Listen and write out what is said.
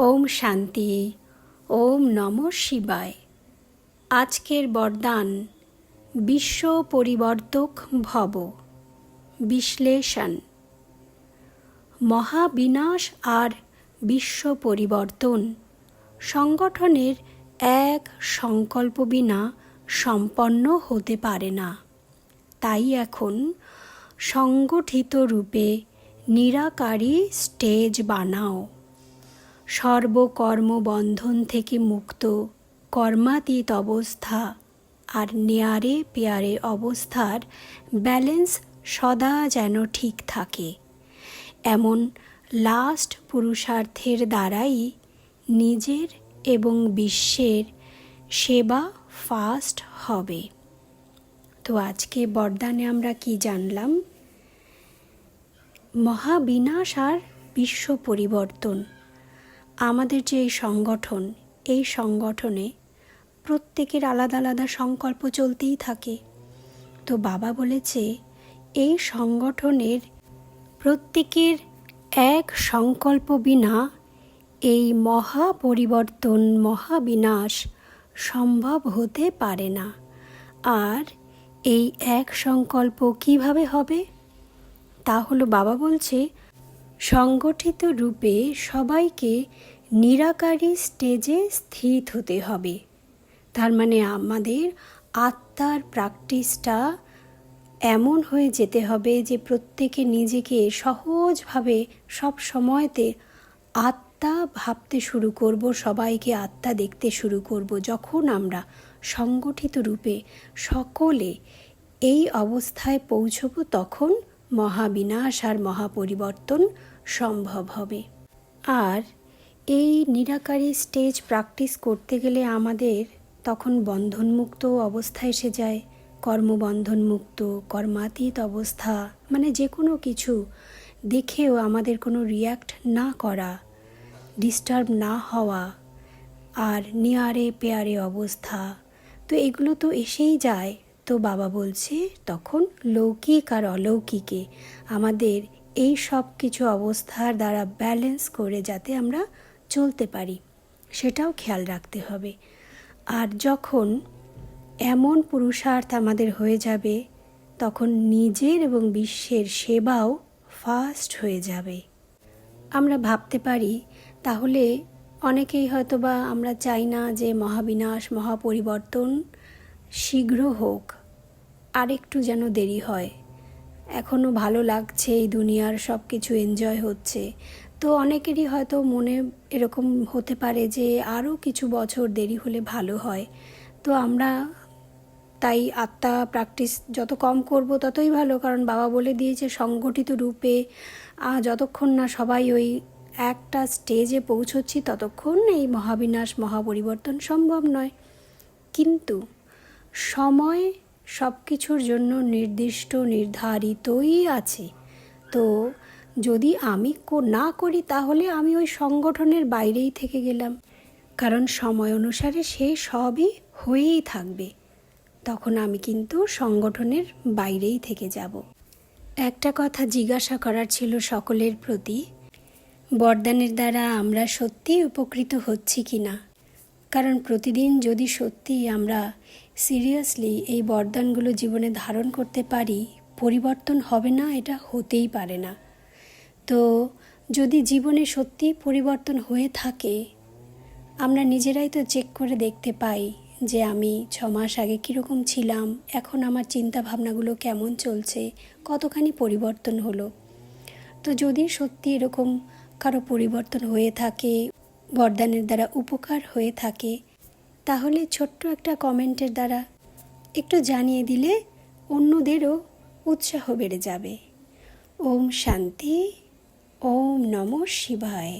ওম শান্তি। ওম নমঃ শিবায়। আজকের বরদান বিশ্ব পরিবর্তক ভব। বিশ্লেষণ। মহাবিনাশ আর বিশ্ব পরিবর্তন সংগঠনের এক সংকল্প বিনা সম্পন্ন হতে পারে না। তাই এখন সংগঠিত রূপে নিরাকারী স্টেজ বানাও। সর্বকর্মবন্ধন থেকে মুক্ত কর্মাতীত অবস্থা আর নেয়ারে পেয়ারে অবস্থার ব্যালেন্স সদা যেন ঠিক থাকে, এমন লাস্ট পুরুষার্থের দ্বারাই নিজের এবং বিশ্বের সেবা ফাস্ট হবে। তো আজকে বরদানে আমরা কি জানলাম? মহাবিনাশ আর বিশ্ব পরিবর্তন। আমাদের যে এই সংগঠনে প্রত্যেকের আলাদা আলাদা সংকল্প চলতেই থাকে। তো বাবা বলেছে এই সংগঠনের প্রত্যেকের এক সংকল্প বিনা এই মহাপরিবর্তন মহাবিনাশ সম্ভব হতে পারে না। আর এই এক সংকল্প কিভাবে হবে? তা হলো বাবা বলছে সংগঠিত রূপে সবাইকে নিরাকারী স্টেজে স্থিত হতে হবে। তার মানে আমাদের আত্মার প্র্যাকটিসটা এমন হয়ে যেতে হবে যে প্রত্যেকে নিজেকে সহজভাবে সব সময়তে আত্মা ভাবতে শুরু করব, সবাইকে আত্মা দেখতে শুরু করব। যখন আমরা সংগঠিত রূপে সকলে এই অবস্থায় পৌঁছব, তখন মহাবিনাশ আর মহাপরিবর্তন সম্ভব হবে। আর এই নিরাকারী স্টেজ প্র্যাকটিস করতে গেলে আমাদের তখন বন্ধনমুক্ত অবস্থা এসে যায়। কর্মবন্ধনমুক্ত, কর্মাতীত অবস্থা, মানে যে কোনো কিছু দেখেও আমাদের কোনো রিয়্যাক্ট না করা, ডিস্টার্ব না হওয়া, আর নিয়ারে পেয়ারে অবস্থা। তো এগুলো তো এসেই যায়। তো বাবা বলছে তখন লৌকিক আর অলৌকিকে আমাদের এই সব কিছু অবস্থার দ্বারা ব্যালেন্স করে যাতে আমরা চলতে পারি, সেটাও খেয়াল রাখতে হবে। আর যখন এমন পুরুষার্থ আমাদের হয়ে যাবে, তখন নিজের এবং বিশ্বের সেবাও ফাস্ট হয়ে যাবে। আমরা ভাবতে পারি তাহলে অনেকেই হয়তোবা আমরা চাই না যে মহাবিনাশ মহাপরিবর্তন শীঘ্র হোক, আরেকটু যেন দেরি হয়। এখনও ভালো লাগছে, এই দুনিয়ার সব কিছু এনজয় হচ্ছে। তো অনেকেরই হয়তো মনে এরকম হতে পারে যে আরও কিছু বছর দেরি হলে ভালো হয়। তো আমরা তাই আত্মা প্র্যাকটিস যত কম করব ততই ভালো, কারণ বাবা বলে দিয়েছে সংগঠিত রূপে যতক্ষণ না সবাই ওই একটা স্টেজে পৌঁছচ্ছি ততক্ষণ এই মহাবিনাশ মহাপরিবর্তন সম্ভব নয়। কিন্তু সময় সব কিছুর জন্য নির্দিষ্ট নির্ধারিতই আছে। তো যদি আমি না করি তাহলে আমি ওই সংগঠনের বাইরেই থেকে গেলাম, কারণ সময় অনুসারে সে সবই হয়েই থাকবে। তখন আমি কিন্তু সংগঠনের বাইরেই থেকে যাব। একটা কথা জিজ্ঞাসা করার ছিল সকলের প্রতি, বরদানের দ্বারা আমরা সত্যিই উপকৃত হচ্ছি কি না? কারণ প্রতিদিন যদি সত্যি আমরা সিরিয়াসলি এই বরদানগুলো জীবনে ধারণ করতে পারি, পরিবর্তন হবে না এটা হতেই পারে না। তো যদি জীবনে সত্যি পরিবর্তন হয়ে থাকে, আমরা নিজেরাই তো চেক করে দেখতে পাই যে আমি 6 মাস আগে কীরকম ছিলাম, এখন আমার চিন্তা ভাবনাগুলো কেমন চলছে, কতখানি পরিবর্তন হলো। তো যদি সত্যি এরকম কারো পরিবর্তন হয়ে থাকে, বরদানের দ্বারা উপকার হয়ে থাকে, তাহলে ছোট্ট একটা কমেন্টের দ্বারা একটু জানিয়ে দিলে অন্যদেরও উৎসাহ বেড়ে যাবে। ওম শান্তি। ওম নমঃ শিবায়।